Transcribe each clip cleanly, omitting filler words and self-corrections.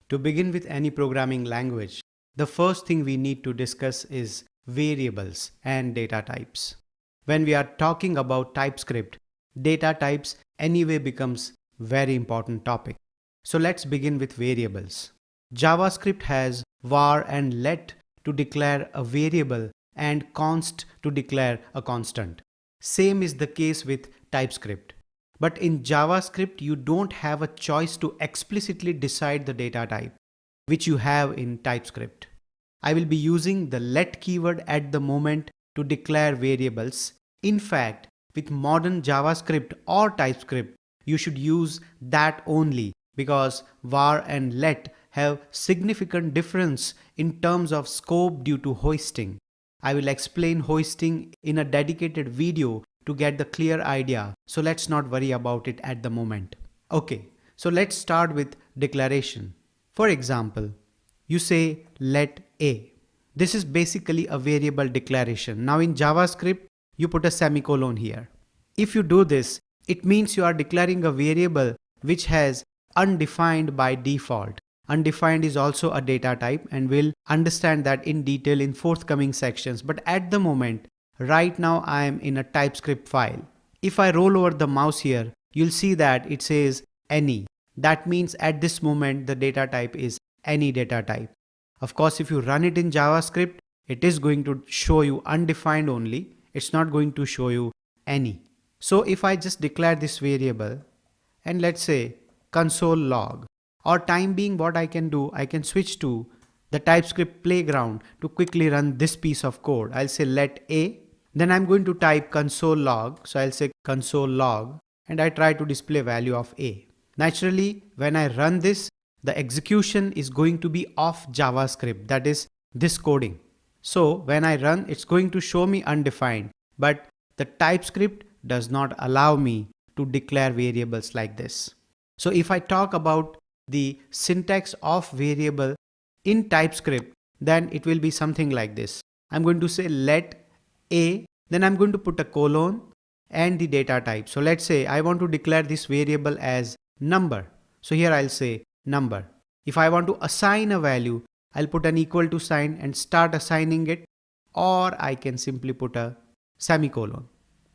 To begin with any programming language, the first thing we need to discuss is variables and data types. When we are talking about TypeScript, data types anyway becomes very important topic. So let's begin with variables. JavaScript has var and let to declare a variable and const to declare a constant. Same is the case with TypeScript. But in JavaScript, you don't have a choice to explicitly decide the data type, which you have in TypeScript. I will be using the let keyword at the moment to declare variables. In fact, with modern JavaScript or TypeScript, you should use that only because var and let have significant difference in terms of scope due to hoisting. I will explain hoisting in a dedicated video to get the clear idea, so let's not worry about it at the moment. Okay, so let's start with declaration. For example, you say let a. This is basically a variable declaration. Now in JavaScript, you put a semicolon here. If you do this, it means you are declaring a variable which has undefined by default. Undefined is also a data type, and we'll understand that in detail in forthcoming sections. But at the moment, right now I am in a TypeScript file. If I roll over the mouse here, you'll see that it says any. That means at this moment the data type is any data type. Of course, if you run it in JavaScript, it is going to show you undefined only. It's not going to show you any. So if I just declare this variable and let's say console log, or time being what I can do, I can switch to the TypeScript playground to quickly run this piece of code. I'll say let a, then I'm going to type console log. So I'll say console log and I try to display value of a. Naturally, when I run this, the execution is going to be of JavaScript, that is this coding. So when I run, it's going to show me undefined, but the TypeScript does not allow me to declare variables like this. So if I talk about the syntax of variable in TypeScript, then it will be something like this. I'm going to say let a, then I'm going to put a colon and the data type. So let's say I want to declare this variable as number. So here I'll say number. If I want to assign a value, I'll put an equal to sign and start assigning it, or I can simply put a semicolon.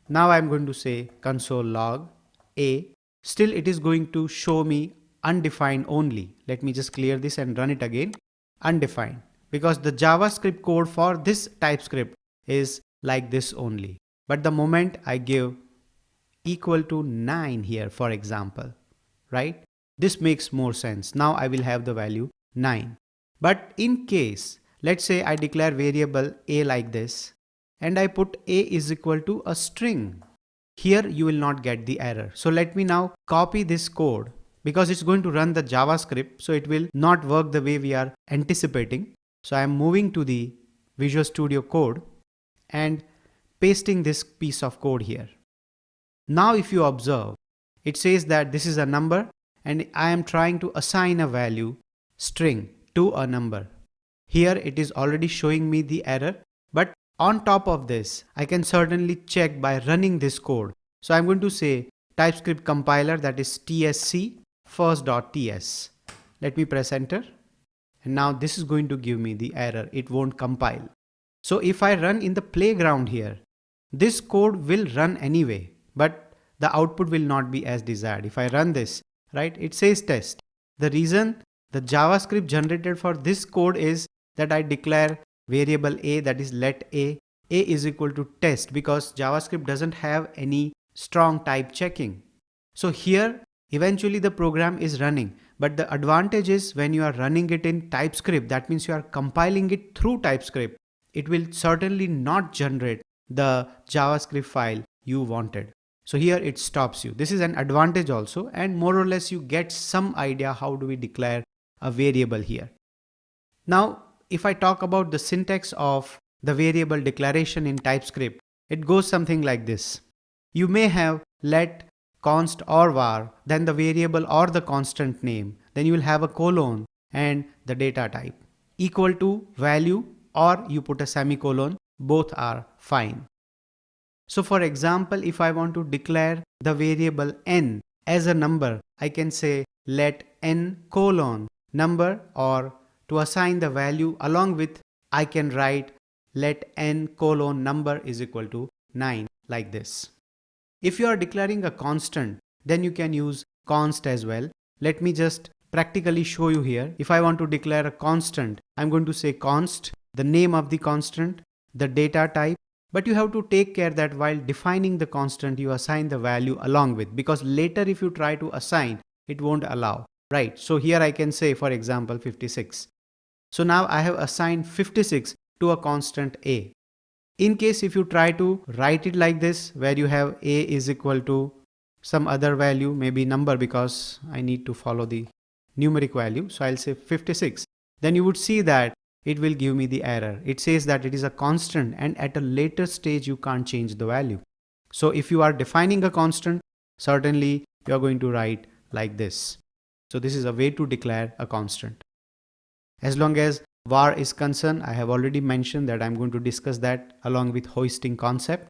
Now I'm going to say console log a. Still it is going to show me undefined only. Let me just clear this and run it again. Undefined, because the JavaScript code for this TypeScript is like this only. But the moment I give equal to 9 here, for example, right? This makes more sense. Now I will have the value 9. But in case, let's say I declare variable a like this and I put a is equal to a string. Here you will not get the error. So let me now copy this code, because it's going to run the JavaScript, so it will not work the way we are anticipating. So I am moving to the Visual Studio Code and pasting this piece of code here. Now if you observe, it says that this is a number and I am trying to assign a value string to a number. Here it is already showing me the error, but on top of this, I can certainly check by running this code. So I'm going to say TypeScript compiler, that is tsc first.ts. Let me press enter. And now this is going to give me the error. It won't compile. So if I run in the playground here, this code will run anyway, but the output will not be as desired. If I run this, right, it says test. The reason the JavaScript generated for this code is that I declare variable a, that is let a is equal to test, because JavaScript doesn't have any strong type checking. So here eventually the program is running, but the advantage is when you are running it in TypeScript, that means you are compiling it through TypeScript, it will certainly not generate the JavaScript file you wanted. So here it stops you. This is an advantage also, and more or less you get some idea how do we declare a variable here. Now if I talk about the syntax of the variable declaration in TypeScript, it goes something like this. You may have let, const or var, then the variable or the constant name, then you will have a colon and the data type equal to value, or you put a semicolon. Both are fine. So for example, if I want to declare the variable n as a number, I can say let n colon number, or to assign the value along with, I can write let n colon number is equal to 9 like this. If you are declaring a constant, then you can use const as well. Let me just practically show you here. If I want to declare a constant, I'm going to say const, the name of the constant, the data type, but you have to take care that while defining the constant, you assign the value along with, because later if you try to assign, it won't allow, right? So here I can say, for example, 56. So now I have assigned 56 to a constant a. In case if you try to write it like this, where you have a is equal to some other value, maybe number, because I need to follow the numeric value. So I'll say 56. Then you would see that it will give me the error. It says that it is a constant and at a later stage you can't change the value. So if you are defining a constant, certainly you are going to write like this. So this is a way to declare a constant. As long as var is concerned, I have already mentioned that I'm going to discuss that along with hoisting concept.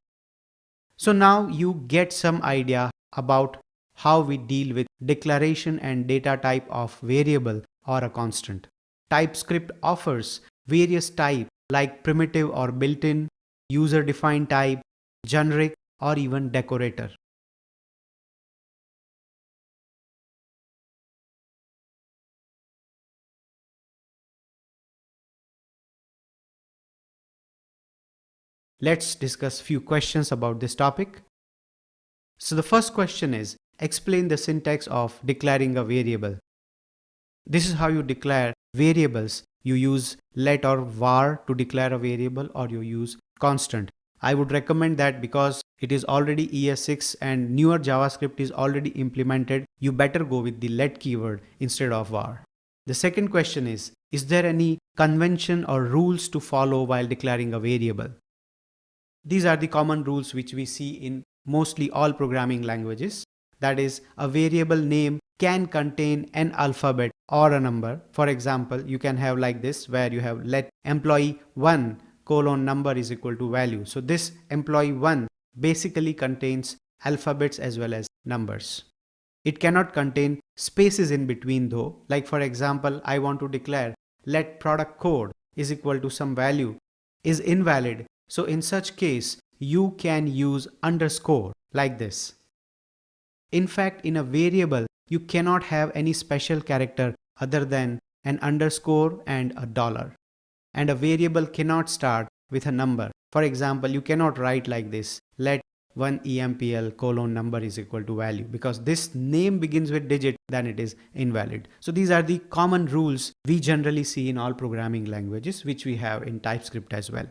So now you get some idea about how we deal with declaration and data type of variable or a constant. TypeScript offers various types like primitive or built-in, user-defined type, generic, or even decorator. Let's discuss few questions about this topic. So the first question is, explain the syntax of declaring a variable. This is how you declare variables. You use let or var to declare a variable, or you use constant. I would recommend that because it is already ES6 and newer JavaScript is already implemented, you better go with the let keyword instead of var. The second question is there any convention or rules to follow while declaring a variable? These are the common rules which we see in mostly all programming languages. That is, a variable name can contain an alphabet or a number. For example, you can have like this, where you have let employee1 colon number is equal to value. So this employee1 basically contains alphabets as well as numbers. It cannot contain spaces in between though. Like for example, I want to declare let product code is equal to some value is invalid. So in such case, you can use underscore like this. In fact, in a variable, you cannot have any special character other than an underscore and a dollar. And a variable cannot start with a number. For example, you cannot write like this, let 1 empl colon number is equal to value, because this name begins with digit, then it is invalid. So these are the common rules we generally see in all programming languages, which we have in TypeScript as well.